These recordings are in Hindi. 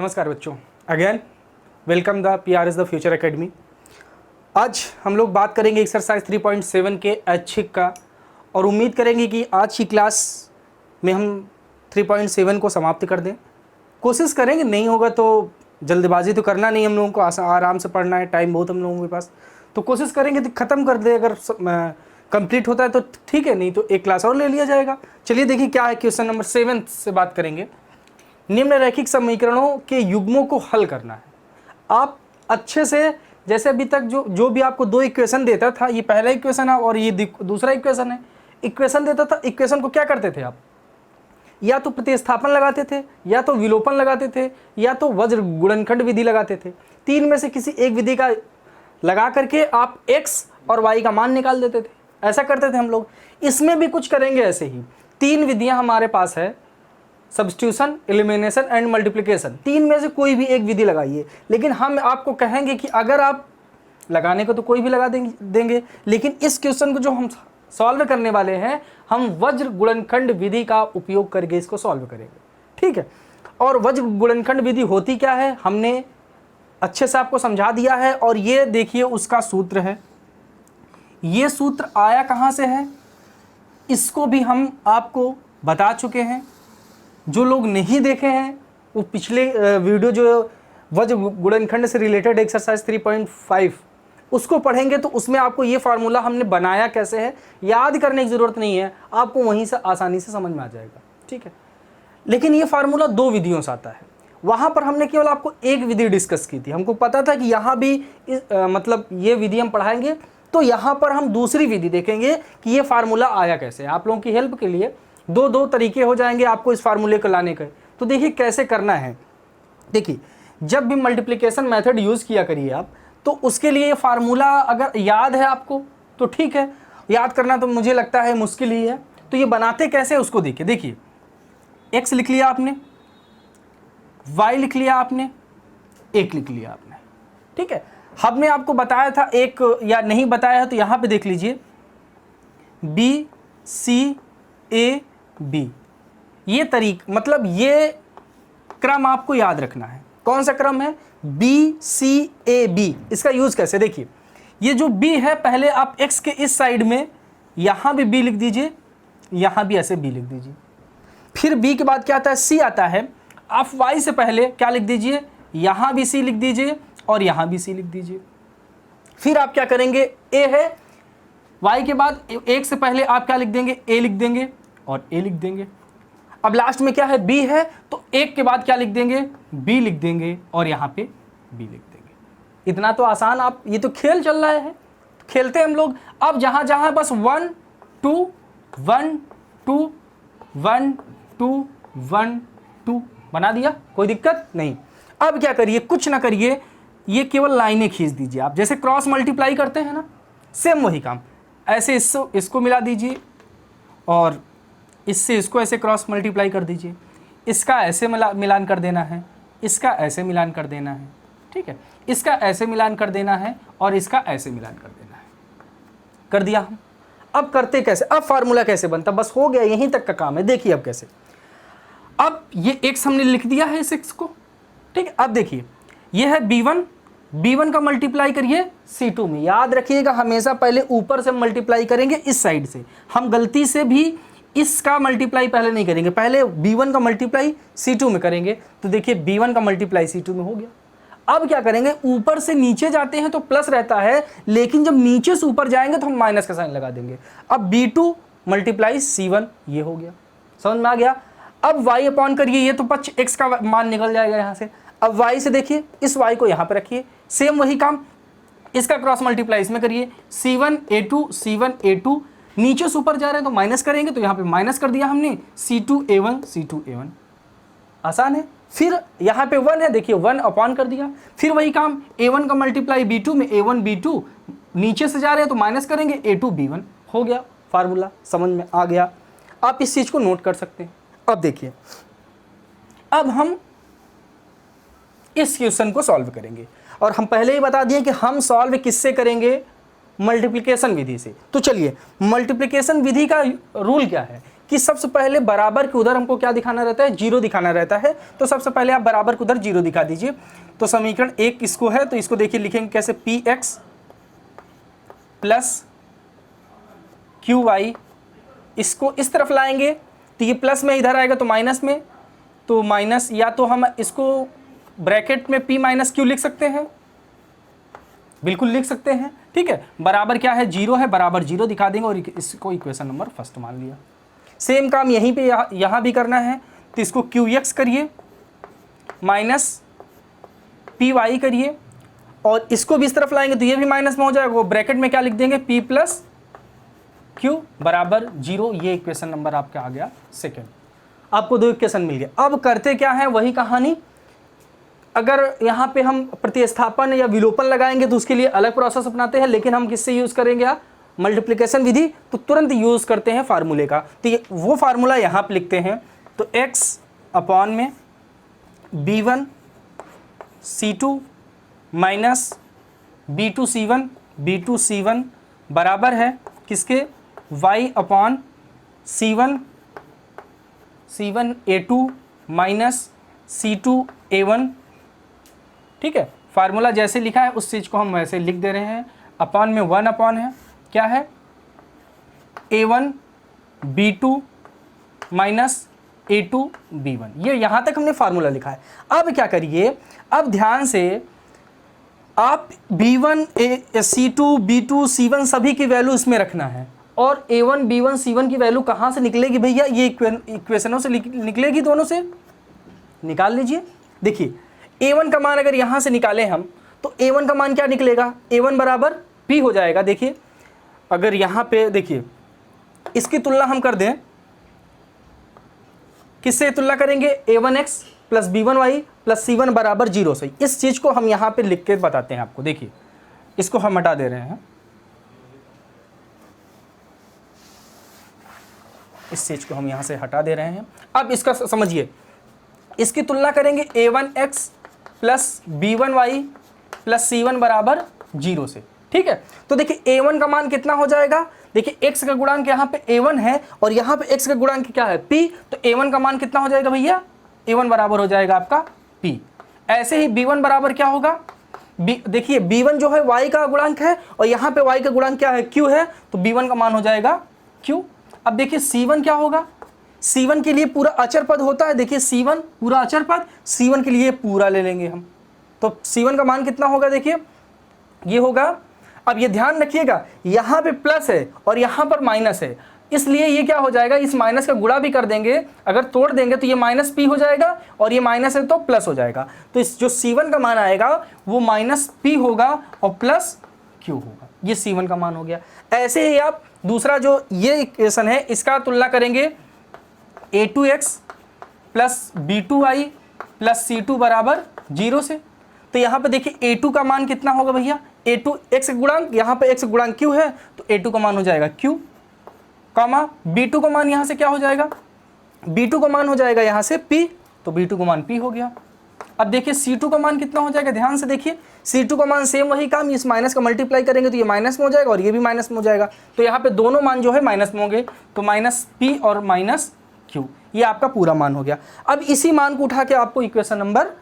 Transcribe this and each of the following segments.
नमस्कार बच्चों, again welcome the PRS the future academy. आज हम लोग बात करेंगे एक्सरसाइज 3.7 के ऐच्छिक का, और उम्मीद करेंगे कि आज की क्लास में हम 3.7 को समाप्त कर दें। कोशिश करेंगे, नहीं होगा तो जल्दबाजी तो करना नहीं, हम लोगों को आराम से पढ़ना है, टाइम बहुत हम लोगों के पास, तो कोशिश करेंगे तो ख़त्म कर दे। अगर कंप्लीट होता है तो ठीक है, नहीं तो एक क्लास और ले लिया जाएगा। चलिए देखिए क्या है, क्वेश्चन नंबर 7 से बात करेंगे। निम्न रैखिक समीकरणों के युग्मों को हल करना है। आप अच्छे से, जैसे अभी तक जो भी आपको दो इक्वेशन देता था, ये पहला इक्वेशन है और ये दूसरा इक्वेशन है। इक्वेशन देता था, इक्वेशन को क्या करते थे आप, या तो प्रतिस्थापन लगाते थे, या तो विलोपन लगाते थे, या तो वज्र गुणनखंड विधि लगाते थे। तीन में से किसी एक विधि का लगा करके आप x और y का मान निकाल देते थे। ऐसा करते थे हम लोग। इसमें भी कुछ करेंगे ऐसे ही। तीन विधियां हमारे पास है, सब्स्टिट्यूशन, एलिमिनेशन एंड मल्टीप्लिकेशन। तीन में से कोई भी एक विधि लगाइए, लेकिन हम आपको कहेंगे कि अगर आप लगाने को तो कोई भी लगा देंगे, लेकिन इस क्वेश्चन को जो हम सॉल्व करने वाले हैं, हम वज्र गुणनखंड विधि का उपयोग करके इसको सॉल्व करेंगे। ठीक है, और वज्र गुणनखंड विधि होती क्या है हमने अच्छे से आपको समझा दिया है। और ये देखिए उसका सूत्र है। ये सूत्र आया कहाँ से है, इसको भी हम आपको बता चुके हैं। जो लोग नहीं देखे हैं वो पिछले वीडियो जो वज्र गुणनखंड से रिलेटेड एक्सरसाइज 3.5 उसको पढ़ेंगे, तो उसमें आपको ये फार्मूला हमने बनाया कैसे है याद करने की ज़रूरत नहीं है, आपको वहीं से आसानी से समझ में आ जाएगा। ठीक है, लेकिन ये फार्मूला दो विधियों से आता है। वहाँ पर हमने केवल आपको एक विधि डिस्कस की थी। हमको पता था कि यहाँ भी मतलब ये विधि हम पढ़ाएंगे, तो यहाँ पर हम दूसरी विधि देखेंगे कि ये फार्मूला आया कैसे। आप लोगों की हेल्प के लिए दो तरीके हो जाएंगे आपको इस फार्मूले को लाने के। तो देखिए कैसे करना है। देखिए, जब भी मल्टीप्लिकेशन मेथड यूज़ किया करिए आप, तो उसके लिए फार्मूला अगर याद है आपको तो ठीक है, याद करना तो मुझे लगता है मुश्किल ही है। तो ये बनाते कैसे उसको देखिए। देखिए, x लिख लिया आपने, y लिख लिया आपने, 1 लिख लिया आपने। ठीक है, हमने आपको बताया था एक, या नहीं बताया है तो यहाँ पे देख लीजिए, B C A B, ये मतलब ये क्रम आपको याद रखना है। कौन सा क्रम है, B C A B। इसका यूज कैसे, देखिए ये जो B है, पहले आप x के इस साइड में यहां भी B लिख दीजिए, यहां भी ऐसे B लिख दीजिए। फिर B के बाद क्या आता है, C आता है। आप y से पहले क्या लिख दीजिए, यहां भी C लिख दीजिए और यहां भी C लिख दीजिए। फिर आप क्या करेंगे, A है, y के बाद 1 से पहले आप क्या लिख देंगे, A लिख देंगे और A लिख देंगे। अब लास्ट में क्या है, B है, तो 1 के बाद क्या लिख देंगे, B लिख देंगे और यहाँ पे B लिख देंगे। इतना तो आसान। आप, ये तो खेल चल रहा है, खेलते हैं हम लोग। अब जहाँ जहाँ बस 1 2 1 2 1 2 1 2 बना दिया, कोई दिक्कत नहीं। अब क्या करिए, कुछ ना करिए, ये केवल लाइनें खींच दीजिए। आप जैसे क्रॉस मल्टीप्लाई करते हैं ना, सेम वही काम। ऐसे इसको मिला दीजिए और इससे इसको ऐसे क्रॉस मल्टीप्लाई कर दीजिए। इसका ऐसे मिलान कर देना है, इसका ऐसे मिलान कर देना है। ठीक है, इसका ऐसे मिलान कर देना है और इसका ऐसे मिलान कर देना है। कर दिया हम। अब करते कैसे, अब फार्मूला कैसे बनता, बस हो गया, यहीं तक का काम है। देखिए अब कैसे, अब ये x हमने लिख दिया है इस x को। ठीक है, अब देखिए ये है b1 का मल्टीप्लाई करिए c2 में। याद रखिएगा, हमेशा पहले ऊपर से मल्टीप्लाई करेंगे इस साइड से। हम गलती से भी इसका मल्टीप्लाई पहले नहीं करेंगे, पहले b1 का मल्टीप्लाई c2 में करेंगे। तो देखिए b1 का मल्टीप्लाई c2 में हो गया। अब क्या करेंगे, ऊपर से नीचे जाते हैं तो प्लस रहता है, लेकिन जब नीचे से ऊपर जाएंगे तो हम माइनस का साइन लगा देंगे। अब b2 मल्टीप्लाई c1, ये हो गया। समझ में आ गया। अब y अपॉन करिए, ये तो पक्ष x का मान निकल जाएगा यहाँ से। अब y से देखिए, इस y को यहाँ पर रखिए, सेम वही काम, इसका क्रॉस मल्टीप्लाई इसमें करिए, C1 A2, नीचे से ऊपर जा रहे हैं तो माइनस करेंगे, तो यहाँ पे माइनस कर दिया हमने, C2 A1। आसान है। फिर यहाँ पे 1 है, देखिए 1 अपॉन कर दिया। फिर वही काम, A1 का मल्टीप्लाई B2 में, A1 B2, नीचे से जा रहे हैं तो माइनस करेंगे, A2 B1। हो गया फार्मूला, समझ में आ गया। आप इस चीज़ को नोट कर सकते हैं। अब देखिए, अब हम इस क्वेश्चन को सॉल्व करेंगे, और हम पहले ही बता दिए कि हम सॉल्व किससे करेंगे, मल्टीप्लिकेशन विधि से। तो चलिए, मल्टीप्लिकेशन विधि का रूल क्या है कि सबसे पहले बराबर के उधर हमको क्या दिखाना रहता है, जीरो दिखाना रहता है। तो सबसे पहले आप बराबर के उधर जीरो दिखा दीजिए। तो समीकरण एक इसको है, तो इसको देखिए लिखेंगे कैसे, p x plus q y, इसको इस तरफ लाएंगे तो ये प्लस में इधर आएगा तो माइनस में, तो माइनस, या तो हम इसको ब्रैकेट में p माइनस क्यू लिख सकते हैं, बिल्कुल लिख सकते हैं, ठीक है। बराबर क्या है, जीरो है, बराबर जीरो दिखा देंगे और इसको इक्वेशन नंबर फर्स्ट मान लिया। सेम काम यहीं पे यहाँ भी करना है, तो इसको क्यू एक्स करिए माइनस पी वाई करिए, और इसको भी इस तरफ लाएंगे तो ये भी माइनस में हो जाएगा, वो ब्रैकेट में क्या लिख देंगे, p प्लस क्यू बराबर जीरो। ये इक्वेशन नंबर आपका आ गया सेकेंड। आपको दो इक्वेशन मिल गया। अब करते क्या है, वही कहानी, अगर यहाँ पे हम प्रतिस्थापन या विलोपन लगाएंगे तो उसके लिए अलग प्रोसेस अपनाते हैं, लेकिन हम किससे यूज़ करेंगे, मल्टीप्लिकेशन विधि, तो तुरंत यूज़ करते हैं फार्मूले का। तो ये वो फार्मूला यहाँ पे लिखते हैं, तो x अपॉन में b1 c2 minus b2 c1 बराबर है किसके, y upon c1 a2 minus c2 a1, ठीक है। फार्मूला जैसे लिखा है उस चीज़ को हम वैसे लिख दे रहे हैं। अपॉन में 1 अपॉन है, क्या है, a1 b2 minus a2 b1। ये यहाँ तक हमने फार्मूला लिखा है। अब क्या करिए, अब ध्यान से आप b1 c2 b2 c1 सभी की वैल्यू इसमें रखना है, और a1 b1 c1 की वैल्यू कहाँ से निकलेगी भैया, ये इक्वेशनों से निकलेगी, दोनों से निकाल लीजिए। देखिए a1 का मान अगर यहाँ से निकालें हम, तो a1 का मान क्या निकलेगा, a1 बराबर p हो जाएगा। देखिए अगर यहाँ पे देखिए इसकी तुलना हम कर दें, किससे तुलना करेंगे, a1x plus b1y plus c1 बराबर जीरो से। इस चीज़ को हम यहाँ पे लिख के बताते हैं आपको। देखिए इसको हम हटा दे रहे हैं, इस चीज़ को हम यहाँ से हटा दे रहे हैं। अब इसका समझिए, इसकी तुलना करेंगे a1x plus b1y plus c1 बराबर जीरो से, ठीक है। तो देखिए a1 का मान कितना हो जाएगा, देखिए x का गुणांक यहाँ पे a1 है और यहाँ पे x का गुणांक क्या है, p, तो a1 का मान कितना हो जाएगा भैया, a1 बराबर हो जाएगा आपका p। ऐसे ही b1 बराबर क्या होगा, देखिए b1 जो है y का गुणांक है और यहाँ पे y का गुणांक क्या है, q है, तो b1 का मान हो जाएगा q। अब देखिए c1 क्या होगा, c1 के लिए पूरा अचर पद होता है, देखिए c1 पूरा अचर पद, c1 के लिए पूरा ले लेंगे हम, तो c1 का मान कितना होगा, देखिए ये होगा। अब ये ध्यान रखिएगा, यहाँ पे प्लस है और यहाँ पर माइनस है, इसलिए ये क्या हो जाएगा, इस माइनस का गुणा भी कर देंगे, अगर तोड़ देंगे तो ये माइनस p हो जाएगा और ये माइनस है तो प्लस हो जाएगा। तो इस जो c1 का मान आएगा वो माइनस p होगा और प्लस q होगा, ये c1 का मान हो गया। ऐसे ही आप दूसरा जो ये इक्वेशन है इसका तुलना करेंगे a2x plus b2y plus c2 बराबर जीरो से। तो यहाँ पे देखिए a2 का मान कितना होगा भैया, a2 x का गुणांक, यहाँ पे x का गुणांक q है तो a2 का मान हो जाएगा q, कॉमा b2 का मान यहाँ से क्या हो जाएगा, b2 का मान हो जाएगा यहाँ से p, तो b2 का मान p हो गया। अब देखिए c2 का मान कितना हो जाएगा, ध्यान से देखिए c2 का मान सेम वही काम, इस माइनस का मल्टीप्लाई करेंगे तो ये माइनस में हो जाएगा और ये भी माइनस में हो जाएगा, तो यहाँ पे दोनों मान जो है माइनस में होंगे, तो माइनस p और माइनस q, ये आपका पूरा मान हो गया। अब इसी मान को उठा के आपको इक्वेशन नंबर,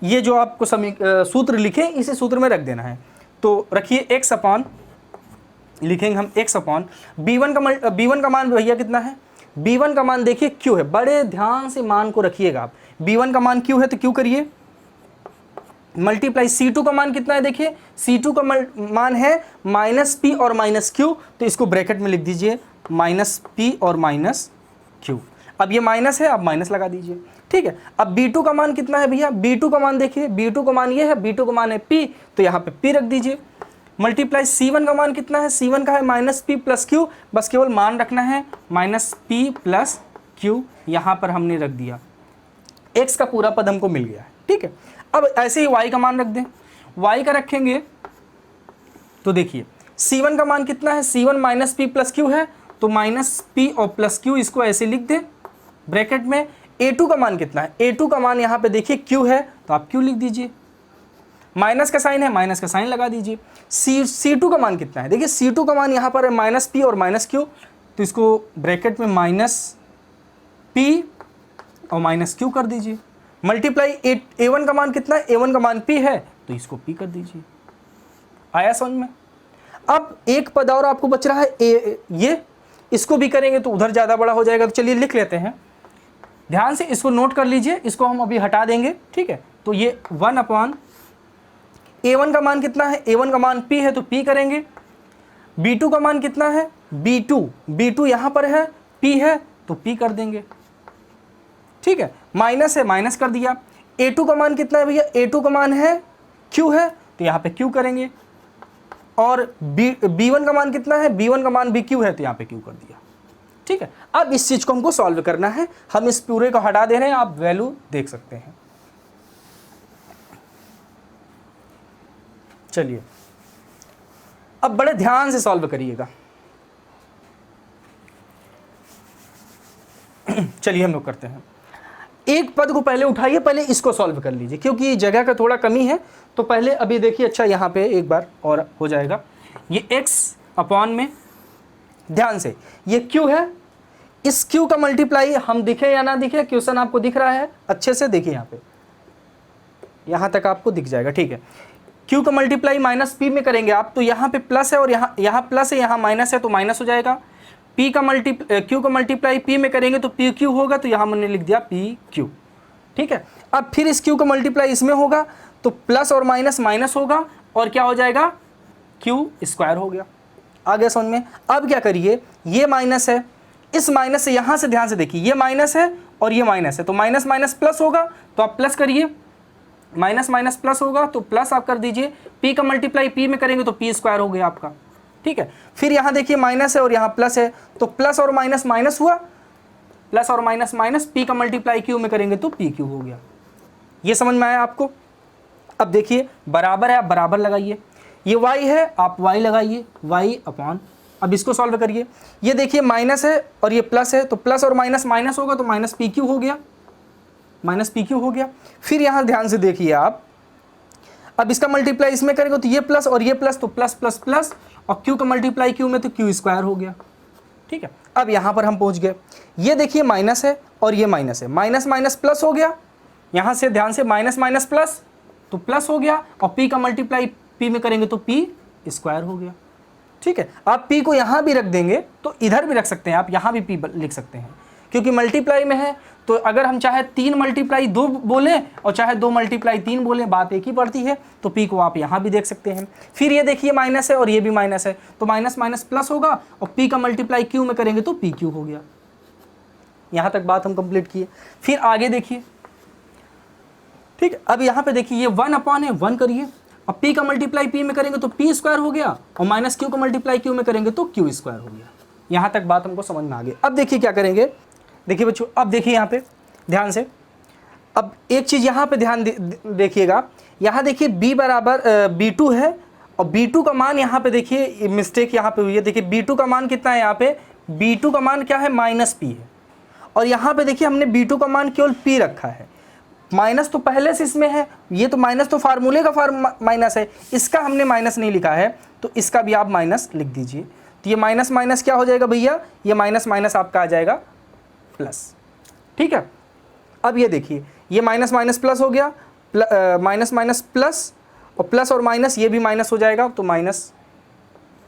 ये जो आपको सूत्र लिखे इसी सूत्र में रख देना है। तो रखिए x अपॉन, लिखेंगे हम x अपॉन b1 का मान भैया कितना है, b1 का मान देखिए q है, बड़े ध्यान से मान को रखिएगा आप, b1 का मान q है तो q करिए मल्टीप्लाई, c2 का मान कितना है, देखिए c2 का मान है माइनस p और माइनस q, तो इसको ब्रैकेट में लिख दीजिए माइनस p और माइनस q। अब ये माइनस है, अब माइनस लगा दीजिए, ठीक है। अब b2 का मान कितना है भैया, b2 का मान देखिए, b2 का मान ये है, b2 का मान है p, तो यहाँ पे p रख दीजिए, मल्टीप्लाई c1 का मान कितना है, c1 का है माइनस p प्लस q, बस केवल मान रखना है माइनस p प्लस q, यहाँ पर हमने रख दिया, x का पूरा पद हमको मिल गया है, ठीक है। अब ऐसे ही y का मान रख दें, y का रखेंगे तो देखिए c1 का मान कितना है, c1 minus p plus q है, तो माइनस p और प्लस q, इसको ऐसे लिख दें ब्रैकेट में। a2 का मान कितना है, a2 का मान यहाँ पे देखिए q है तो आप q लिख दीजिए, माइनस का साइन है माइनस का साइन लगा दीजिए। c2 का मान कितना है, देखिए c2 का मान यहाँ पर है माइनस p और माइनस q, तो इसको ब्रैकेट में माइनस P और माइनस Q कर दीजिए, मल्टीप्लाई A1 का मान कितना है, A1 का मान P है तो इसको P कर दीजिए। आया समझ में? अब एक पद और आपको बच रहा है ये, इसको भी करेंगे तो उधर ज़्यादा बड़ा हो जाएगा, तो चलिए लिख लेते हैं, ध्यान से इसको नोट कर लीजिए, इसको हम अभी हटा देंगे, ठीक है। तो ये 1 A1 का मान कितना है, A1 का मान P है तो P करेंगे, B2 का मान कितना है, B2 यहाँ पर है, P है तो P कर देंगे, ठीक है। माइनस है, माइनस कर दिया। A2 का मान कितना है भैया, A2 का मान है Q है तो यहाँ पे Q करेंगे, और B1 का मान कितना है, B1 का मान भी Q है तो यहाँ पे Q कर दिया, ठीक है। अब इस चीज को हमको सॉल्व करना है, हम इस पूरे को हटा दे रहे हैं, आप वैल्यू देख सकते हैं। चलिए अब बड़े ध्यान से सॉल्व करिएगा। चलिए हम लोग करते हैं, एक पद को पहले उठाइए, पहले इसको सॉल्व कर लीजिए क्योंकि जगह का थोड़ा कमी है, तो पहले अभी देखिए, अच्छा यहाँ पे एक बार और हो जाएगा। ये x अपॉन में, ध्यान से, ये q है, इस q का मल्टीप्लाई हम दिखे या ना दिखे, क्वेश्चन आपको दिख रहा है अच्छे से, देखिए यहाँ पे, यहाँ तक आपको दिख जाएगा, ठीक है। q का मल्टीप्लाई माइनस p में करेंगे आप, तो यहाँ पे प्लस है और यहाँ प्लस है, यहाँ माइनस है तो माइनस हो जाएगा। q का मल्टीप्लाई p में करेंगे तो p q होगा, तो यहाँ मैंने लिख दिया p q, ठीक है। अब फिर इस q का मल्टीप्लाई इसमें होगा तो प्लस और माइनस माइनस होगा और क्या हो जाएगा, q स्क्वायर हो गया। आ गया समझ में? अब क्या करिए, ये माइनस है, इस माइनस से, यहाँ से ध्यान से देखिए, ये माइनस है और ये माइनस है, तो माइनस माइनस प्लस होगा, तो आप प्लस करिए, माइनस माइनस प्लस होगा तो प्लस आप कर दीजिए। p का मल्टीप्लाई p में करेंगे तो p स्क्वायर हो गया आपका, ठीक है। फिर यहाँ देखिए माइनस है और यहाँ प्लस है, तो प्लस और माइनस माइनस हुआ, प्लस और माइनस माइनस, p का मल्टीप्लाई q में करेंगे तो p q हो गया। ये समझ में आया आपको? अब देखिए बराबर है, आप बराबर लगाइए, ये y है आप y लगाइए, y अपॉन, अब इसको सॉल्व करिए, ये देखिए माइनस है और ये प्लस है, तो प्लस और माइनस माइनस होगा तो माइनस पी क्यू हो गया, माइनस पी क्यू हो गया। फिर यहाँ ध्यान से देखिए आप, अब इसका मल्टीप्लाई इसमें करेंगे तो ये प्लस और ये प्लस, तो प्लस प्लस प्लस, और q का मल्टीप्लाई q में तो q स्क्वायर हो गया, ठीक है। अब यहाँ पर हम पहुँच गए, ये देखिए माइनस है और ये माइनस है, माइनस माइनस प्लस हो गया, यहाँ से ध्यान से माइनस माइनस प्लस तो प्लस हो गया, और p का मल्टीप्लाई p में करेंगे तो p स्क्वायर हो गया, ठीक है। आप p को यहाँ भी रख देंगे तो इधर भी रख सकते हैं, आप यहाँ भी p लिख सकते हैं, क्योंकि मल्टीप्लाई में है, तो अगर हम चाहे 3 मल्टीप्लाई 2 बोलें और चाहे 2 मल्टीप्लाई 3 बोलें, बात एक ही पड़ती है, तो p को आप यहाँ भी देख सकते हैं। फिर ये देखिए माइनस है और ये भी माइनस है, तो माइनस माइनस प्लस होगा, और p का मल्टीप्लाई q में करेंगे तो p q हो गया। यहाँ तक बात हम कंप्लीट किए। फिर आगे देखिए, ठीक, अब यहाँ पे देखिए ये 1 अपॉन है, 1 करिए, अब p का मल्टीप्लाई p में करेंगे तो p स्क्वायर हो गया, और माइनस q का मल्टीप्लाई q में करेंगे तो q स्क्वायर हो गया। यहाँ तक बात हमको समझ में आ गई। अब देखिए क्या करेंगे, देखिए बच्चों, अब देखिए यहाँ पे ध्यान से, अब एक चीज़ यहाँ पे ध्यान देखिएगा, यहाँ देखिए b बराबर b2 है, और b2 का मान यहाँ पे देखिए मिस्टेक यहाँ पे हुई है, देखिए b2 का मान कितना है, यहाँ पे b2 का मान क्या है, माइनस p है, और यहाँ पे देखिए हमने b2 का मान केवल p रखा है, माइनस तो पहले से इसमें है, ये तो माइनस तो फार्मूले का माइनस है, इसका हमने माइनस नहीं लिखा है, तो इसका भी आप माइनस लिख दीजिए। तो ये माइनस माइनस क्या हो जाएगा भैया, ये माइनस माइनस आपका आ जाएगा प्लस, ठीक है। अब ये देखिए ये माइनस माइनस प्लस हो गया, माइनस माइनस प्लस, और प्लस और माइनस ये भी माइनस हो जाएगा, तो माइनस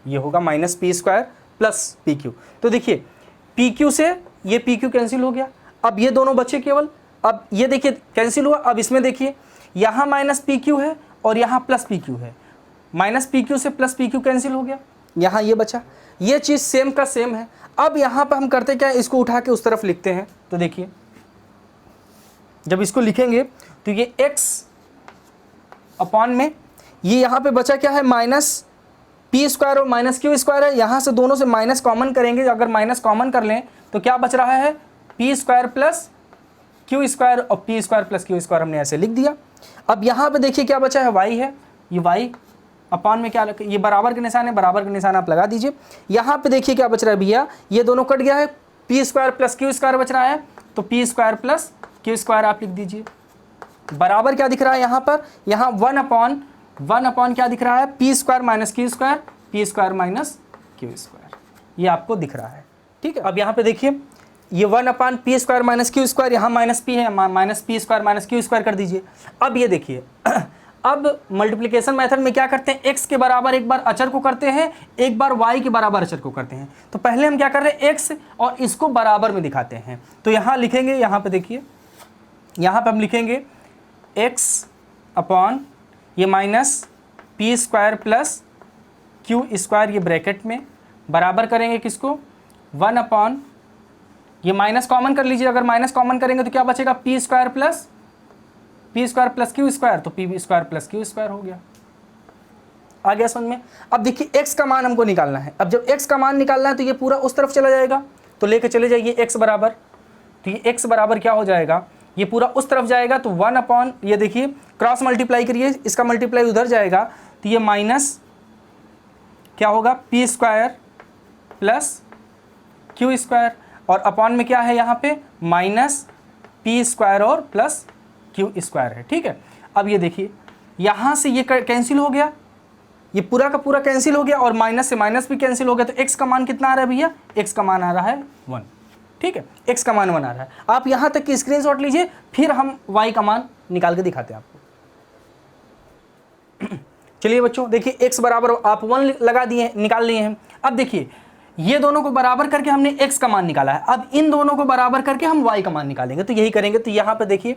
ये होगा minus P square plus P Q. तो देखिए पी क्यू से ये पी क्यू कैंसिल हो गया, अब ये दोनों बचे केवल, अब ये देखिए कैंसिल हुआ। अब इसमें देखिए यहाँ माइनस पी क्यू है और यहाँ प्लस पी क्यू है, माइनस पी क्यू से प्लस पी क्यू कैंसिल हो गया, यहाँ ये बचा, ये चीज़ सेम का सेम है। अब यहाँ पर हम करते क्या, इसको उठा के उस तरफ लिखते हैं, तो देखिए जब इसको लिखेंगे तो ये x अपॉन में, ये यहाँ पे बचा क्या है, माइनस पी स्क्वायर और माइनस क्यू स्क्वायर है, यहाँ से दोनों से माइनस कॉमन करेंगे, अगर माइनस कॉमन कर लें तो क्या बच रहा है, P square plus Q square, और P square plus Q square हमने ऐसे लिख दिया। अब यहाँ पे देखिए क्या बचा है, y है, ये y अपॉन में क्या रखें, ये बराबर के निशान है, बराबर के निशान आप लगा दीजिए। यहाँ पे देखिए क्या बच रहा है भैया, ये दोनों कट गया है, P square plus Q square बच रहा है, तो P square plus Q square आप लिख दीजिए। बराबर क्या दिख रहा है यहाँ पर, यहाँ 1 अपॉन क्या दिख रहा है, P square minus Q square, P square minus Q square, ये आपको दिख रहा है, ठीक है। अब यहाँ पे देखिए ये 1/p² माइनस क्यू स्क्वायर, यहाँ माइनस पी है, minus P square minus Q square कर दीजिए। अब ये देखिए अब मल्टीप्लिकेशन मेथड में क्या करते हैं, x के बराबर एक बार अचर को करते हैं, एक बार y के बराबर अचर को करते हैं। तो पहले हम क्या कर रहे हैं, x और इसको बराबर में दिखाते हैं। तो यहाँ लिखेंगे, यहाँ पे देखिए, यहाँ पे हम लिखेंगे x अपॉन ये minus P square plus Q square, ये ब्रैकेट में बराबर करेंगे किसको, 1 अपॉन ये माइनस कॉमन कर लीजिए, अगर माइनस कॉमन करेंगे तो क्या बचेगा, P square plus Q square, तो P square plus Q square हो गया। आ गया समझ में। अब देखिए x का मान हमको निकालना है। अब जब x का मान निकालना है तो ये पूरा उस तरफ चला जाएगा, तो लेके चले जाइए x बराबर, तो ये x बराबर क्या हो जाएगा, ये पूरा उस तरफ जाएगा, तो 1 अपॉन ये देखिए क्रॉस मल्टीप्लाई करिए, इसका मल्टीप्लाई उधर जाएगा, तो ये माइनस क्या होगा, P square plus Q square, और अपॉन में क्या है यहाँ पे माइनस पी स्क्वायर और प्लस क्यू स्क्वायर है। ठीक है, अब ये देखिए यहाँ से ये कैंसिल हो गया, ये पूरा का पूरा कैंसिल हो गया, और माइनस से माइनस भी कैंसिल हो गया, तो x का मान कितना आ रहा है भैया, x का मान आ रहा है 1। ठीक है, x का मान 1 आ रहा है। आप यहाँ तक की स्क्रीनशॉट लीजिए, फिर हम y का मान निकाल के दिखाते हैं आपको। चलिए बच्चों देखिए, x बराबर आप 1 लगा दिए, निकाल लिए हैं। अब देखिए ये दोनों को बराबर करके हमने x का मान निकाला है, अब इन दोनों को बराबर करके हम y का मान निकालेंगे। तो यही करेंगे, तो यहाँ पे देखिए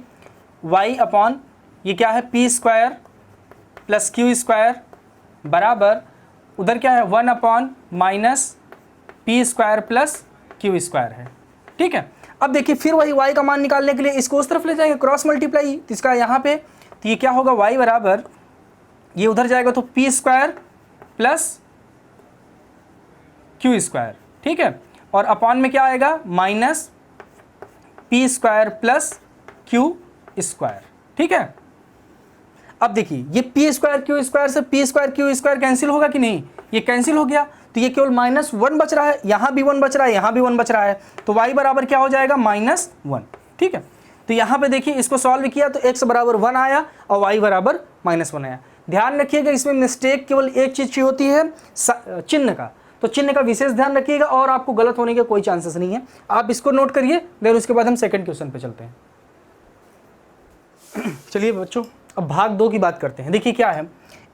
y अपॉन ये क्या है, P square plus Q square बराबर उधर क्या है, 1 upon minus P square plus Q square है। ठीक है, अब देखिए फिर वही y का मान निकालने के लिए इसको उस तरफ ले जाएंगे, क्रॉस मल्टीप्लाई, तो इसका यहाँ पे, तो ये क्या होगा, y बराबर ये उधर जाएगा तो P square plus Q square. ठीक है, और अपॉन में क्या आएगा, minus P square plus Q square. ठीक है, अब देखिए ये पी स्क्वायर क्यू स्क्वायर से P square Q square cancel होगा कि नहीं, ये कैंसिल हो गया, तो ये केवल -1 बच रहा है, यहाँ भी 1 बच रहा है, यहाँ भी 1 बच रहा है, तो y बराबर क्या हो जाएगा, -1। ठीक है, तो यहाँ पे देखिए इसको सॉल्व किया तो x बराबर 1 आया और y बराबर -1 आया। ध्यान रखिएगा इसमें मिस्टेक केवल एक चीज़ की होती है, चिन्ह का, तो चिन्ह का विशेष ध्यान रखिएगा और आपको गलत होने के कोई चांसेस नहीं है। आप इसको नोट करिए, देन उसके बाद हम सेकंड क्वेश्चन पे चलते हैं। चलिए बच्चों अब भाग 2 की बात करते हैं। देखिए क्या है,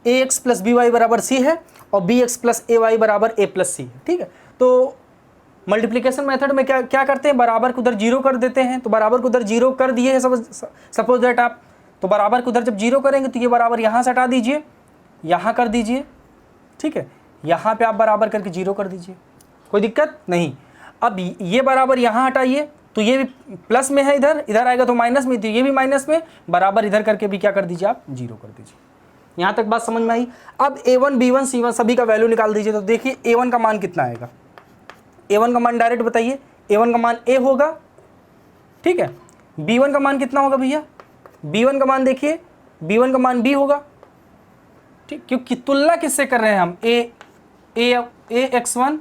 ax प्लस बी वाई बराबर सी है और bx प्लस ए वाई बराबर a प्लस सी है। ठीक है, तो मल्टीप्लिकेशन मेथड में क्या करते हैं, बराबर को उधर 0 कर देते हैं, तो बराबर को उधर 0 कर दिए है सपोज दैट आप, तो बराबर को उधर जब 0 करेंगे तो ये बराबर यहाँ से हटा दीजिए, यहाँ कर दीजिए। ठीक है, यहाँ पे आप बराबर करके 0 कर दीजिए, कोई दिक्कत नहीं। अब ये बराबर यहाँ हटाइए, तो ये भी प्लस में है, इधर आएगा तो माइनस में, तो ये भी माइनस में, बराबर इधर करके भी क्या कर दीजिए, आप 0 कर दीजिए। यहाँ तक बात समझ में आई। अब a1 b1 c1 सभी का वैल्यू निकाल दीजिए। तो देखिए a1 का मान कितना आएगा, a1 का मान डायरेक्ट बताइए, a1 का मान a होगा। ठीक है, b1 का मान कितना होगा भैया, b1 का मान देखिए, b1 का मान b होगा। ठीक, क्योंकि तुलना किससे कर रहे हैं हम, a(x1)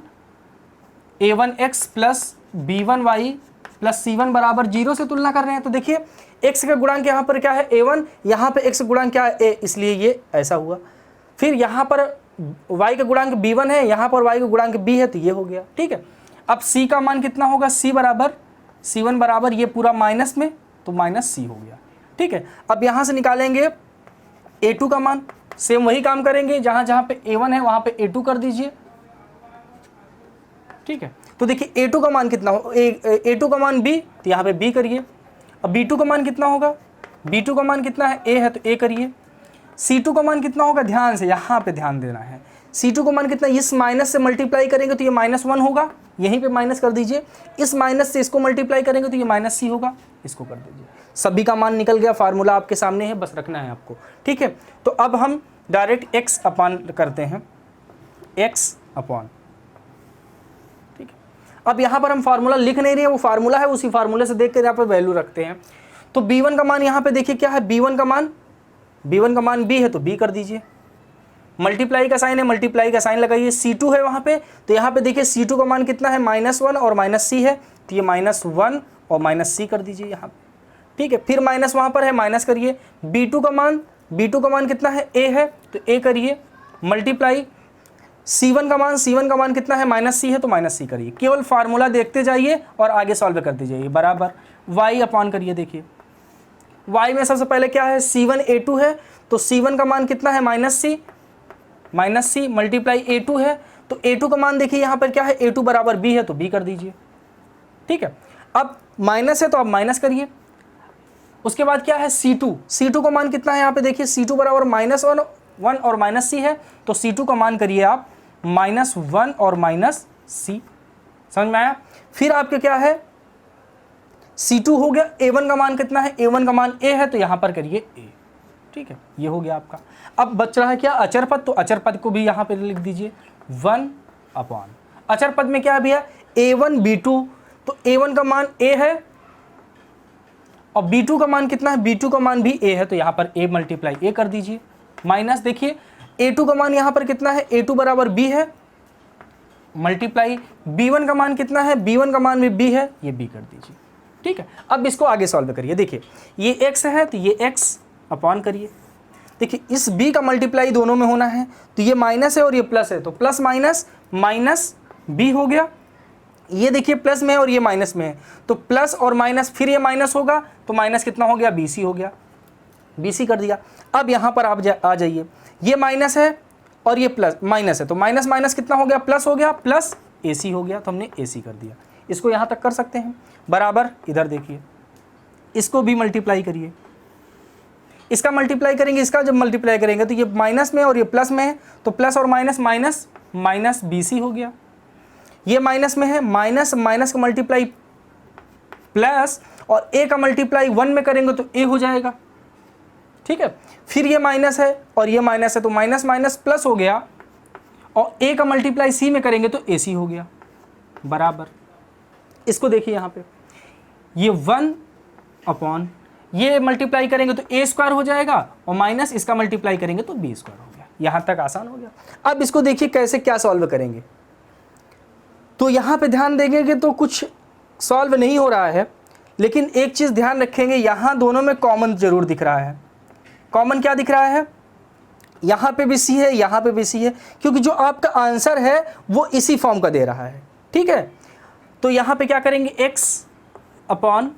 a1x plus b1y plus c1 बराबर 0 से तुलना कर रहे हैं। तो देखिए x का गुणांक यहाँ पर क्या है, a1, यहाँ पे x का गुणांक क्या है, a, इसलिए ये ऐसा हुआ। फिर यहाँ पर y का गुणांक b1 है, यहाँ पर y का गुणांक b है, तो ये हो गया। ठीक है, अब c का मान कितना होगा, c बराबर c1 बराबर ये पूरा माइनस में, तो माइनस c हो गया। ठीक है, अब यहाँ से निकालेंगे a2 का मान, सेम वही काम करेंगे, जहाँ जहाँ पे a1 है वहाँ पे a2 कर दीजिए। ठीक है, तो देखिए a2 का मान कितना हो, a2 का मान b, तो यहाँ पे b करिए। अब b2 का मान कितना होगा, b2 का मान कितना है, a है तो a करिए। c2 का मान कितना होगा, ध्यान से यहाँ पे ध्यान देना है, c2 का मान कितना, इस माइनस से मल्टीप्लाई करेंगे तो ये -1 होगा, यहीं पे माइनस कर दीजिए। इस माइनस से इसको मल्टीप्लाई करेंगे तो ये -c होगा, इसको कर दीजिए। सभी का मान निकल गया, फार्मूला आपके सामने है, बस रखना है आपको। ठीक है, तो अब हम डायरेक्ट x अपॉन करते हैं, x अपॉन। ठीक है, अब यहाँ पर हम फार्मूला लिख नहीं रहे हैं, वो फार्मूला है, उसी फार्मूले से देख कर यहाँ पर वैल्यू रखते हैं। तो b1 का मान यहाँ पे देखिए क्या है, b1 का मान b है तो b कर दीजिए। मल्टीप्लाई का साइन है, मल्टीप्लाई का साइन लगाइए। c2 है वहाँ पे, तो यहाँ पे देखिए c2 का मान कितना है, -1 और -c है, तो ये -1 और -c कर दीजिए यहाँ पे। ठीक है, फिर माइनस वहाँ पर है, माइनस करिए। b2 का मान कितना है, a है, तो a करिए। मल्टीप्लाई C1 का मान कितना है, माइनस सी है, तो माइनस सी करिए, केवल फार्मूला देखते जाइए और आगे सॉल्व कर दीजिए, बराबर y अपॉन करिए। देखिए y में सबसे पहले क्या है, C1A2 है, तो C1 का मान कितना है, माइनस सी मल्टीप्लाई A2 है, तो A2 का मान देखिए यहाँ पर क्या है, A2 बराबर B है, तो B कर दीजिए। ठीक है, अब माइनस है तो अब माइनस करिए। उसके बाद क्या है, C2 का मान कितना है, यहाँ पे देखिए C2 बराबर -1 और माइनस सी है, तो C2 का मान करिए आप -1 और माइनस सी। समझ में आया। फिर आपके क्या है, C2 हो गया, A1 का मान कितना है, A1 का मान A है, तो यहाँ पर करिए A। ठीक है, ये हो गया आपका। अब बच रहा है क्या, अचर पद, तो अचर पद को भी यहाँ पे लिख दीजिए 1 अपॉन, अचर पद में क्या है भैया, A1 B2, तो A1 का मान A है और B2 का मान कितना है, B2 का मान भी A है, तो यहाँ पर A मल्टीप्लाई A कर दीजिए, माइनस देखिए A2 का मान यहाँ पर कितना है, A2 बराबर B है, मल्टीप्लाई B1 का मान कितना है, B1 का मान भी B है, ये B कर दीजिए। ठीक है, अब इसको आगे सॉल्व करिए। देखिए ये x है, तो ये x अपॉन करिए। देखिए इस b का मल्टीप्लाई दोनों में होना है, तो ये माइनस है और ये प्लस है, तो प्लस माइनस माइनस b हो गया। ये देखिए प्लस में है और ये माइनस में है, तो प्लस और माइनस, फिर ये माइनस होगा, तो माइनस कितना हो गया, bc हो गया, bc कर दिया। अब यहाँ पर आप आ जाइए, ये माइनस है और ये प्लस माइनस है, तो माइनस माइनस कितना हो गया, प्लस हो गया, प्लस ac हो गया, तो हमने ac कर दिया। इसको यहाँ तक कर सकते हैं, बराबर इधर देखिए इसको भी मल्टीप्लाई करिए, इसका मल्टीप्लाई करेंगे, इसका जब मल्टीप्लाई करेंगे तो ये माइनस में और ये प्लस में है, तो प्लस और माइनस माइनस माइनस BC हो गया। ये माइनस में है, माइनस माइनस का मल्टीप्लाई प्लस, और a का मल्टीप्लाई 1 में करेंगे तो a हो जाएगा। ठीक है, फिर ये माइनस है और ये माइनस है, तो माइनस माइनस प्लस हो गया, और a का मल्टीप्लाई c में करेंगे तो AC हो गया, बराबर। इसको देखिए यहाँ पे ये 1 अपॉन, ये मल्टीप्लाई करेंगे तो a स्क्वायर हो जाएगा, और माइनस इसका मल्टीप्लाई करेंगे तो b स्क्वायर हो गया। यहाँ तक आसान हो गया। अब इसको देखिए कैसे क्या सॉल्व करेंगे, तो यहाँ पे ध्यान देंगे कि तो कुछ सॉल्व नहीं हो रहा है, लेकिन एक चीज़ ध्यान रखेंगे, यहाँ दोनों में कॉमन जरूर दिख रहा है। कॉमन क्या दिख रहा है, यहाँ पे भी c है, यहाँ पे भी c है, क्योंकि जो आपका आंसर है वो इसी फॉर्म का दे रहा है। ठीक है, तो यहाँ पे क्या करेंगे, x अपॉन,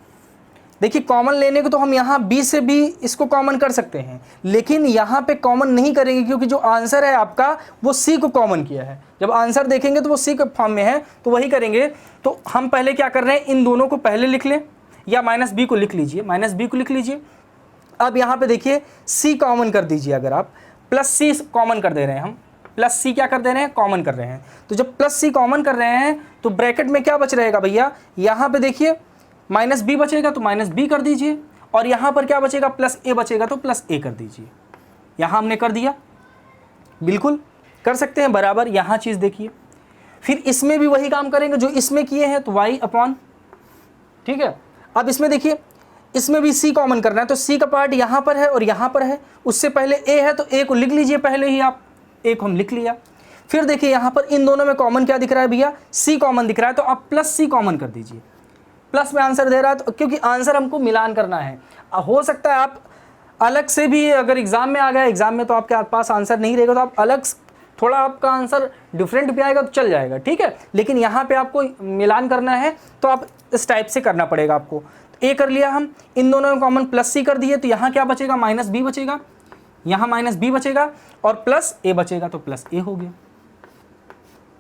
देखिए कॉमन लेने को तो हम यहाँ b से भी इसको कॉमन कर सकते हैं, लेकिन यहाँ पे कॉमन नहीं करेंगे, क्योंकि जो आंसर है आपका वो c को कॉमन किया है। जब आंसर देखेंगे तो वो c के फॉर्म में है, तो वही करेंगे। तो हम पहले क्या कर रहे हैं, इन दोनों को पहले लिख लें, या माइनस b को लिख लीजिए, माइनस b को लिख लीजिए। अब यहाँ पे देखिए c कॉमन कर दीजिए, अगर आप प्लस c कॉमन कर दे रहे हैं, हम प्लस c क्या कर दे रहे हैं, कॉमन कर रहे हैं, तो जब प्लस c कॉमन कर रहे हैं तो ब्रैकेट में क्या बच रहेगा भैया, यहाँ पे देखिए माइनस b बचेगा, तो माइनस b कर दीजिए, और यहाँ पर क्या बचेगा, प्लस a बचेगा, तो प्लस a कर दीजिए। यहाँ हमने कर दिया, बिल्कुल कर सकते हैं, बराबर। यहाँ चीज़ देखिए, फिर इसमें भी वही काम करेंगे जो इसमें किए हैं, तो y अपॉन। ठीक है, अब इसमें देखिए, इसमें भी c कॉमन करना है, तो c का पार्ट यहाँ पर है और यहाँ पर है, उससे पहले a है, तो a को लिख लीजिए पहले ही आप, a को हम लिख लिया। फिर देखिए यहाँ पर इन दोनों में कॉमन क्या दिख रहा है भैया, c कॉमन दिख रहा है, तो आप प्लस c कॉमन कर दीजिए। प्लस में आंसर दे रहा है, तो क्योंकि आंसर हमको मिलान करना है। हो सकता है आप अलग से भी, अगर एग्जाम में आ गया, एग्जाम में तो आपके पास आंसर नहीं रहेगा, तो आप अलग थोड़ा आपका आंसर डिफरेंट भी आएगा तो चल जाएगा। ठीक है, लेकिन यहाँ पे आपको मिलान करना है, तो आप इस टाइप से करना पड़ेगा आपको। ए कर लिया हम, इन दोनों में कॉमन प्लस सी कर दिए, तो यहाँ क्या बचेगा, माइनस बी बचेगा, यहाँ माइनस बी बचेगा, और प्लस ए बचेगा, तो प्लस ए हो गया,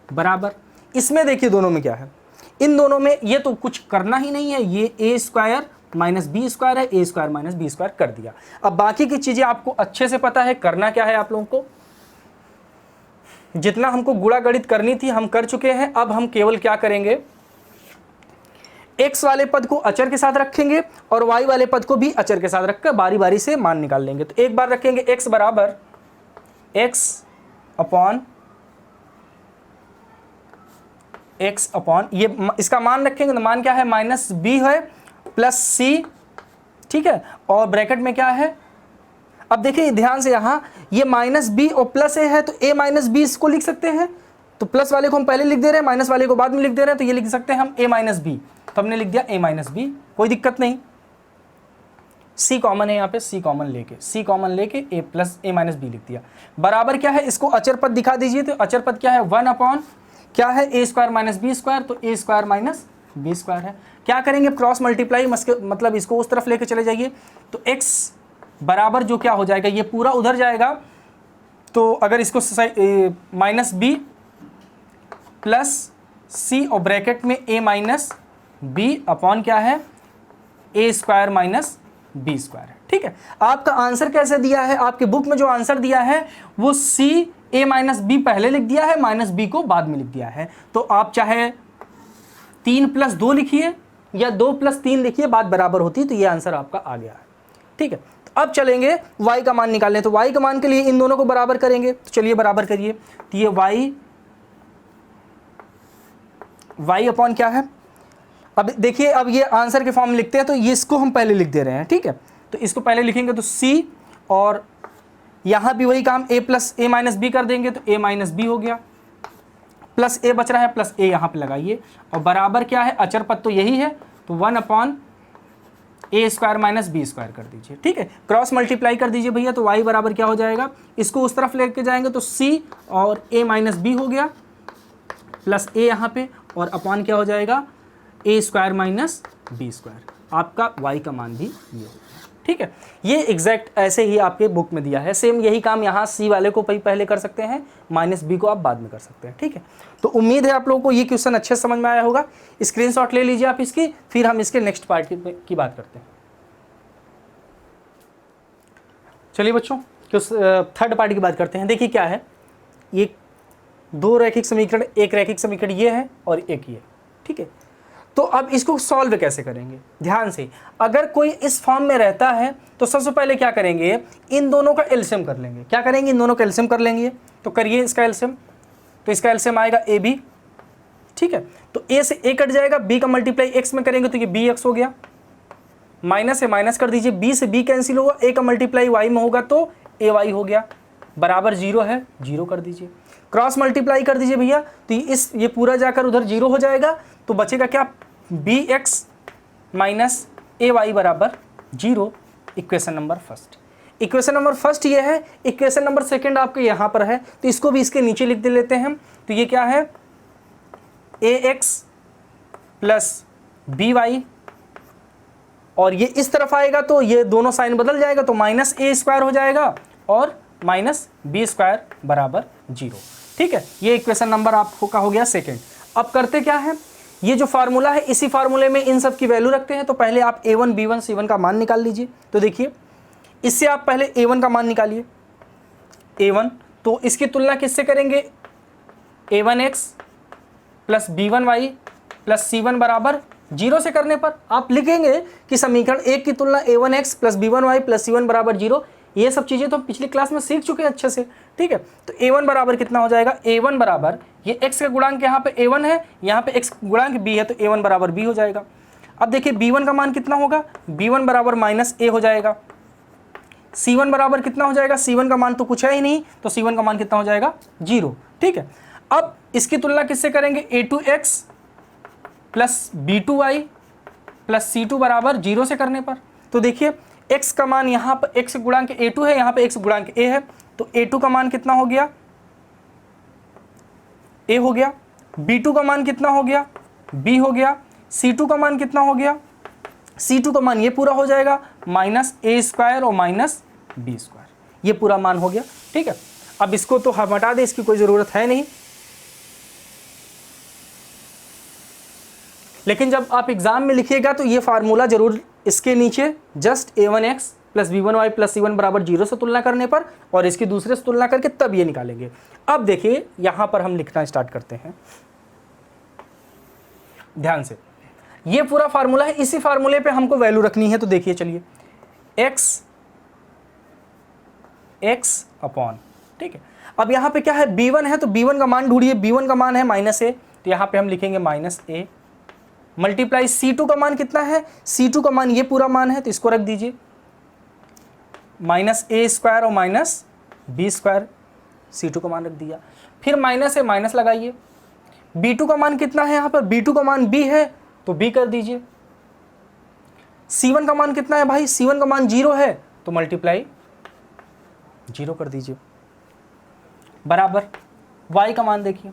बराबर। इसमें देखिए दोनों में क्या है, इन दोनों में ये तो कुछ करना ही नहीं है, ये ए स्क्वायर माइनस बी स्क्वायर है, ए स्क्वायर माइनस बी स्क्वायर कर दिया। अब बाकी की चीज़ें आपको अच्छे से पता है, करना क्या है आप लोगों को। जितना हमको गुणा गणित करनी थी हम कर चुके हैं। अब हम केवल क्या करेंगे, x वाले पद को अचर के साथ रखेंगे और y वाले पद को भी अचर के साथ रखकर बारी बारी से मान निकाल लेंगे। तो एक बार रखेंगे x बराबर x अपॉन ये, इसका मान रखेंगे तो मान क्या है, माइनस बी है प्लस सी। ठीक है, और ब्रैकेट में क्या है, अब देखिए ध्यान से, यहाँ ये माइनस बी और प्लस ए है, तो a माइनस बी इसको लिख सकते हैं, तो प्लस वाले को हम पहले लिख दे रहे हैं, माइनस वाले को बाद में लिख दे रहे हैं, तो ये लिख सकते हैं हम a माइनस बी, तो हमने लिख दिया a माइनस बी, कोई दिक्कत नहीं। सी कॉमन है यहाँ पे, सी कॉमन लेके ए प्लस ए माइनस बी लिख दिया। बराबर क्या है, इसको अचर पद दिखा दीजिए। तो अचर पद क्या है, 1 अपॉन क्या है, ए स्क्वायर माइनस बी स्क्वायर, तो ए स्क्वायर माइनस बी स्क्वायर है। क्या करेंगे, क्रॉस मल्टीप्लाई, मतलब इसको उस तरफ लेके चले जाइए। तो x बराबर जो क्या हो जाएगा, ये पूरा उधर जाएगा। तो अगर इसको माइनस बी प्लस सी और ब्रैकेट में ए माइनस बी अपॉन क्या है, ए स्क्वायर माइनस बी स्क्वायर है। ठीक है, आपका आंसर कैसे दिया है, आपके बुक में जो आंसर दिया है वो सी ए माइनस बी पहले लिख दिया है, माइनस बी को बाद में लिख दिया है। तो आप चाहे 3 + 2 लिखिए या 2 + 3 लिखिए, बात बराबर होती है। तो ये आंसर आपका आ गया है। ठीक है, तो अब चलेंगे y का मान निकालने। तो y का मान के लिए इन दोनों को बराबर करेंगे। तो चलिए बराबर करिए। तो ये y अपॉन क्या है, अब देखिए, अब ये आंसर के फॉर्म में लिखते हैं तो ये इसको हम पहले लिख दे रहे हैं। ठीक है, तो इसको पहले लिखेंगे तो c, और यहाँ भी वही काम, a plus a minus b कर देंगे तो a माइनस बी हो गया, प्लस a बच रहा है, प्लस a यहाँ पे लगाइए, और बराबर क्या है, अचर पद तो यही है, तो 1 अपॉन ए स्क्वायर माइनस बी स्क्वायर कर दीजिए। ठीक है, क्रॉस मल्टीप्लाई कर दीजिए भैया। तो y बराबर क्या हो जाएगा, इसको उस तरफ लेके जाएंगे तो c और a माइनस बी हो गया, प्लस a यहाँ पे, और अपॉन क्या हो जाएगा, ए स्क्वायर माइनस बी स्क्वायर। आपका y का मान भी ये हो गया। ठीक है, ये एग्जैक्ट ऐसे ही आपके बुक में दिया है। सेम यही काम यहाँ सी वाले को पहले कर सकते हैं, माइनस बी को आप बाद में कर सकते हैं। ठीक है, तो उम्मीद है आप लोगों को ये क्वेश्चन अच्छे समझ में आया होगा। स्क्रीनशॉट ले लीजिए आप इसकी, फिर हम इसके नेक्स्ट पार्ट की बात करते हैं। चलिए बच्चों, थर्ड पार्ट की बात करते हैं। देखिए क्या है, ये 2 रैखिक समीकरण, एक रैखिक समीकरण ये है और एक ये। ठीक है, तो अब इसको सॉल्व कैसे करेंगे, ध्यान से। अगर कोई इस फॉर्म में रहता है तो सबसे पहले क्या करेंगे, इन दोनों का एलसीएम कर लेंगे। क्या करेंगे, इन दोनों का एलसीएम कर लेंगे। तो करिए इसका एलसीएम। तो इसका एलसीएम आएगा ए बी। ठीक है, तो ए से ए कट जाएगा, बी का मल्टीप्लाई एक्स में करेंगे तो ये बी एक्स हो गया, माइनस से माइनस कर दीजिए, बी से बी कैंसिल होगा, ए का मल्टीप्लाई वाई में होगा तो ए वाई हो गया, बराबर 0 है, 0 कर दीजिए। क्रॉस मल्टीप्लाई कर दीजिए भैया, तो ये पूरा जाकर उधर 0 हो जाएगा। तो बचेगा क्या, बी एक्स माइनस ए वाई बराबर 0। Equation number first, equation number first ये है। इक्वेशन नंबर सेकंड आपके यहाँ पर है, तो इसको भी इसके नीचे लिख दे लेते हैं। तो ये क्या है, ए एक्स प्लस बी वाई, और ये इस तरफ आएगा तो ये दोनों साइन बदल जाएगा, तो माइनस ए स्क्वायर हो जाएगा और माइनस बी स्क्वायर बराबर 0। ठीक है, ये इक्वेशन नंबर आपका हो गया सेकंड। अब करते क्या है, ये जो फार्मूला है, इसी फार्मूले में इन सब की वैल्यू रखते हैं। तो पहले आप a1 b1 c1 का मान निकाल लीजिए। तो देखिए, इससे आप पहले a1 का मान निकालिए, a1। तो इसकी तुलना किससे करेंगे, a1x plus b1y plus c1 बराबर 0 से करने पर आप लिखेंगे कि समीकरण 1 की तुलना a1x plus b1y plus c1 बराबर 0। ये सब चीज़ें तो हम पिछली क्लास में सीख चुके हैं अच्छे से। ठीक है, तो a1 बराबर कितना हो जाएगा, a1 बराबर, ये x का गुणांक यहाँ पे a1 है, यहाँ पे x गुणांक b है, तो a1 बराबर b हो जाएगा। अब देखिए b1 का मान कितना होगा, b1 बराबर माइनस a हो जाएगा। c1 बराबर कितना हो जाएगा, c1 का मान तो कुछ है ही नहीं, तो c1 का मान कितना हो जाएगा, 0। ठीक है, अब इसकी तुलना किससे करेंगे, a2x plus b2y plus c2 बराबर 0 से करने पर। तो देखिए x का मान यहाँ पर x गुणांक a2 है, यहाँ पे x गुणांक a है, तो a2 का मान कितना हो गया, a हो गया। b2 का मान कितना हो गया, b हो गया। c2 का मान कितना हो गया, c2 का मान ये पूरा हो जाएगा, माइनस ए स्क्वायर और माइनस बी स्क्वायर, ये पूरा मान हो गया। ठीक है, अब इसको तो हम हटा दें, इसकी कोई ज़रूरत है नहीं। लेकिन जब आप एग्जाम में लिखिएगा तो ये फार्मूला जरूर इसके नीचे just a1x plus b1y plus c1 बराबर 0 से तुलना करने पर, और इसकी दूसरे से तुलना करके तब ये निकालेंगे। अब देखिए यहाँ पर हम लिखना स्टार्ट करते हैं, ध्यान से। ये पूरा फार्मूला है, इसी फार्मूले पे हमको वैल्यू रखनी है। तो देखिए चलिए, x अपॉन, ठीक है। अब यहाँ पे क्या है, b1 है, तो b1 का मान ढूंढिए। b1 का मान है माइनस ए, तो यहाँ पे हम लिखेंगे माइनस ए मल्टीप्लाई c2 का मान कितना है, c2 का मान ये पूरा मान है, तो इसको रख दीजिए, माइनस ए स्क्वायर और माइनस बी स्क्वायर, c2 का मान रख दिया। फिर माइनस है, माइनस लगाइए। b2 का मान कितना है, यहाँ पर b2 का मान b है, तो b कर दीजिए। C1 का मान कितना है भाई, C1 का मान 0 है तो मल्टीप्लाई 0 कर दीजिए, बराबर y का मान देखिए,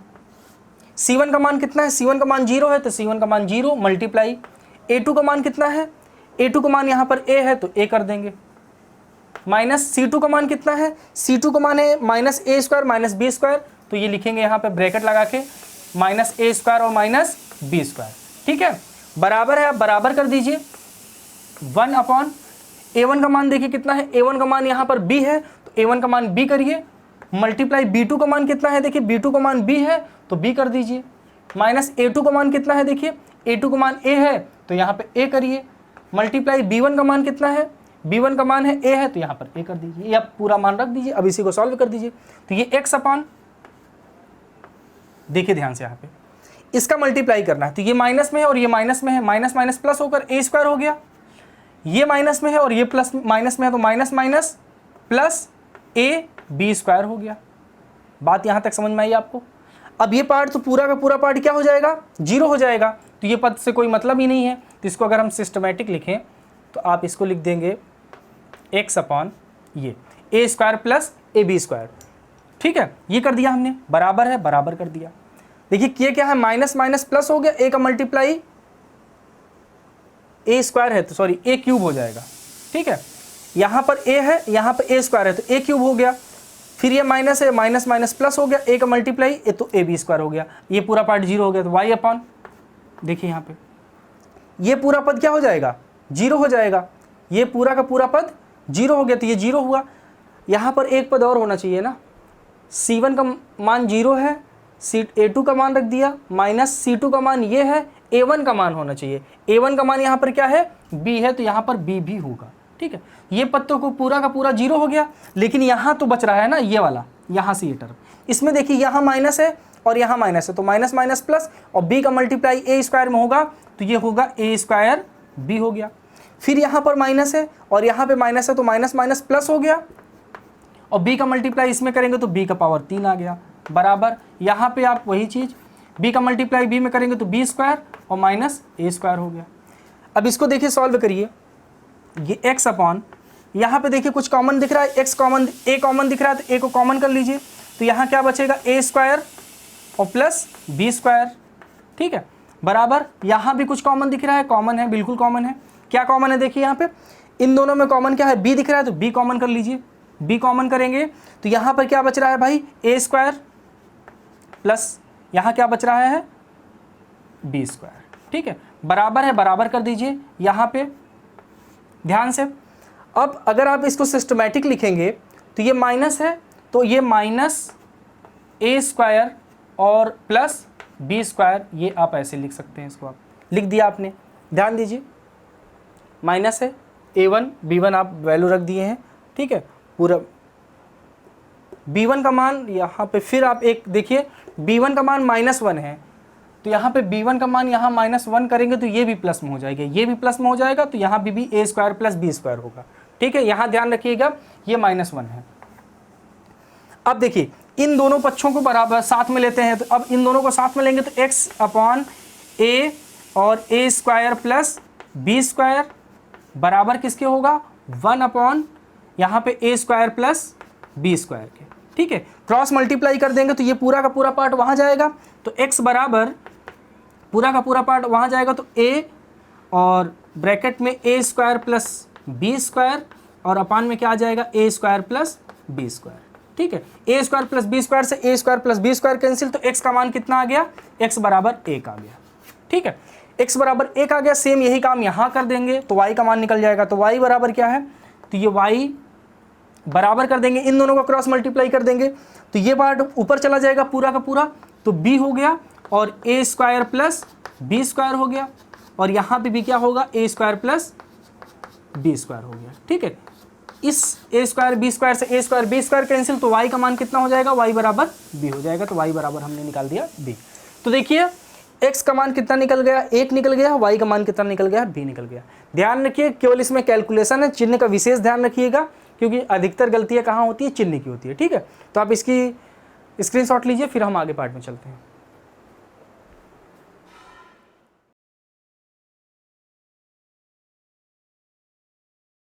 C1 का मान कितना है, C1 का मान 0 है तो C1 का मान 0 मल्टीप्लाई A2 का मान कितना है, A2 का मान यहाँ पर A है तो A कर देंगे, माइनस C2 का मान कितना है, C2 का मान है minus A square minus B square, तो ये लिखेंगे यहाँ पे ब्रैकेट लगा के माइनस A स्क्वायर और माइनस B स्क्वायर, ठीक है, बराबर है, आप बराबर कर दीजिए 1 अपॉन A1 का मान देखिए कितना है, A1 का मान यहाँ पर B है तो A1 का मान B करिए, मल्टीप्लाई B2 का मान कितना है, देखिए B2 का मान B है तो B कर दीजिए, माइनस A2 का मान कितना है, देखिए A2 का मान A है तो यहाँ पे A करिए, मल्टीप्लाई B1 का मान कितना है, B1 का मान है A है तो यहाँ पर A कर दीजिए, या पूरा मान रख दीजिए, अब इसी को सॉल्व कर दीजिए, तो ये x अपॉन, देखिए ध्यान से यहाँ पे इसका मल्टीप्लाई करना है तो ये माइनस में है और ये माइनस में है, माइनस माइनस प्लस होकर A स्क्वायर हो गया, ये माइनस में है और ये प्लस माइनस में है तो minus minus plus AB square हो गया। बात यहाँ तक समझ में आई आपको? अब ये पार्ट तो पूरा का पूरा पार्ट क्या हो जाएगा, 0 हो जाएगा, तो ये पद से कोई मतलब ही नहीं है, तो इसको अगर हम सिस्टमेटिक लिखें तो आप इसको लिख देंगे x अपॉन ये A square plus AB square, ठीक है, ये कर दिया हमने, बराबर है, बराबर कर दिया। देखिए ये क्या है, माइनस माइनस प्लस हो गया, A का मल्टीप्लाई A स्क्वायर है तो सॉरी A क्यूब हो जाएगा, ठीक है, यहाँ पर A है, यहाँ पर A स्क्वायर है तो A क्यूब हो गया, फिर ये माइनस है, माइनस माइनस प्लस हो गया, A का मल्टीप्लाई A तो AB स्क्वायर हो गया, ये पूरा पार्ट 0 हो गया तो y अपॉन, देखिए यहाँ पे ये पूरा पद क्या हो जाएगा, 0 हो जाएगा, ये पूरा का पूरा पद 0 हो गया तो ये 0 हुआ। यहाँ पर एक पद और होना चाहिए ना, C1 का मान 0 है, A2 का मान रख दिया, माइनस C2 का मान ये है, A1 का मान होना चाहिए, A1 का मान यहाँ पर क्या है, B है तो यहाँ पर B भी होगा, ठीक है, ये पत्तों को पूरा का पूरा 0 हो गया, लेकिन यहाँ तो बच रहा है ना ये वाला, यहाँ से ये टर्म, इसमें देखिए यहाँ माइनस है और यहाँ माइनस है तो माइनस माइनस प्लस, और B का मल्टीप्लाई A स्क्वायर में होगा तो ये होगा A स्क्वायर B हो गया, फिर यहाँ पर माइनस है और यहाँ पे माइनस है तो माइनस माइनस प्लस हो गया, और B का मल्टीप्लाई इसमें करेंगे तो B का पावर 3 आ गया, बराबर यहाँ पे आप वही चीज़ B का मल्टीप्लाई B में करेंगे तो B स्क्वायर और माइनस A स्क्वायर हो गया। अब इसको देखिए सॉल्व करिए, ये x अपॉन, यहाँ पे देखिए कुछ कॉमन दिख रहा है, x कॉमन, A कॉमन दिख रहा है तो A को कॉमन कर लीजिए, तो यहाँ क्या बचेगा, A स्क्वायर और प्लस B स्क्वायर, ठीक है, बराबर यहाँ भी कुछ कॉमन दिख रहा है, कॉमन है, बिल्कुल कॉमन है, क्या कॉमन है देखिए यहाँ पे इन दोनों में कॉमन क्या है, B दिख रहा है तो B कॉमन कर लीजिए, B कॉमन करेंगे तो यहाँ पर क्या बच रहा है भाई, A स्क्वायर प्लस यहाँ क्या बच रहा है, B स्क्वायर, ठीक है, बराबर है, बराबर कर दीजिए यहाँ पे ध्यान से। अब अगर आप इसको सिस्टमैटिक लिखेंगे तो ये माइनस है तो ये माइनस A स्क्वायर और प्लस B स्क्वायर, ये आप ऐसे लिख सकते हैं, इसको आप लिख दिया आपने, ध्यान दीजिए माइनस है, A1 B1 आप वैल्यू रख दिए हैं, ठीक है, पूरा B1 का मान यहाँ पे, फिर आप एक देखिए B1 का मान -1 है तो यहाँ पे B1 का मान यहाँ -1 करेंगे तो ये भी प्लस में हो जाएगा, ये भी प्लस में हो जाएगा तो यहाँ भी A square plus B square होगा, ठीक है, यहाँ ध्यान रखिएगा ये -1 है। अब देखिए इन दोनों पक्षों को बराबर साथ में लेते हैं, तो अब इन दोनों को साथ में लेंगे तो x अपॉन A और A square plus B square बराबर किसके होगा, 1 अपॉन यहाँ पे A square plus B square के, ठीक है, क्रॉस मल्टीप्लाई कर देंगे तो ये पूरा का पूरा पार्ट वहाँ जाएगा तो x बराबर पूरा का पूरा पार्ट वहाँ जाएगा तो A और ब्रैकेट में A square plus B square और अपान में क्या आ जाएगा, A square plus B square, ठीक है, A square plus B square से A square plus B square cancel तो x का मान कितना आ गया, x बराबर 1 आ गया, ठीक है, x बराबर 1 आ गया। सेम यही काम यहाँ कर देंगे तो y का मान निकल जाएगा, तो y बराबर क्या है, तो ये y बराबर कर देंगे, इन दोनों को क्रॉस मल्टीप्लाई कर देंगे तो ये पार्ट ऊपर चला जाएगा पूरा का पूरा तो b हो गया और A square plus B square हो गया, और यहाँ पे भी क्या होगा, A square plus B square हो गया, ठीक है, इस A स्क्वायर B स्क्वायर से A square B square cancel तो y का मान कितना हो जाएगा, y बराबर b हो जाएगा, तो y बराबर हमने निकाल दिया b। तो देखिए x का मान कितना निकल गया, 1 निकल गया, y का मान कितना निकल गया, b निकल गया। ध्यान रखिए केवल इसमें कैलकुलेशन है, चिन्ह का विशेष ध्यान रखिएगा क्योंकि अधिकतर गलतियाँ कहाँ होती है, चिन्ह की होती है, ठीक है। तो आप इसकी स्क्रीनशॉट लीजिए, फिर हम आगे पार्ट में चलते हैं।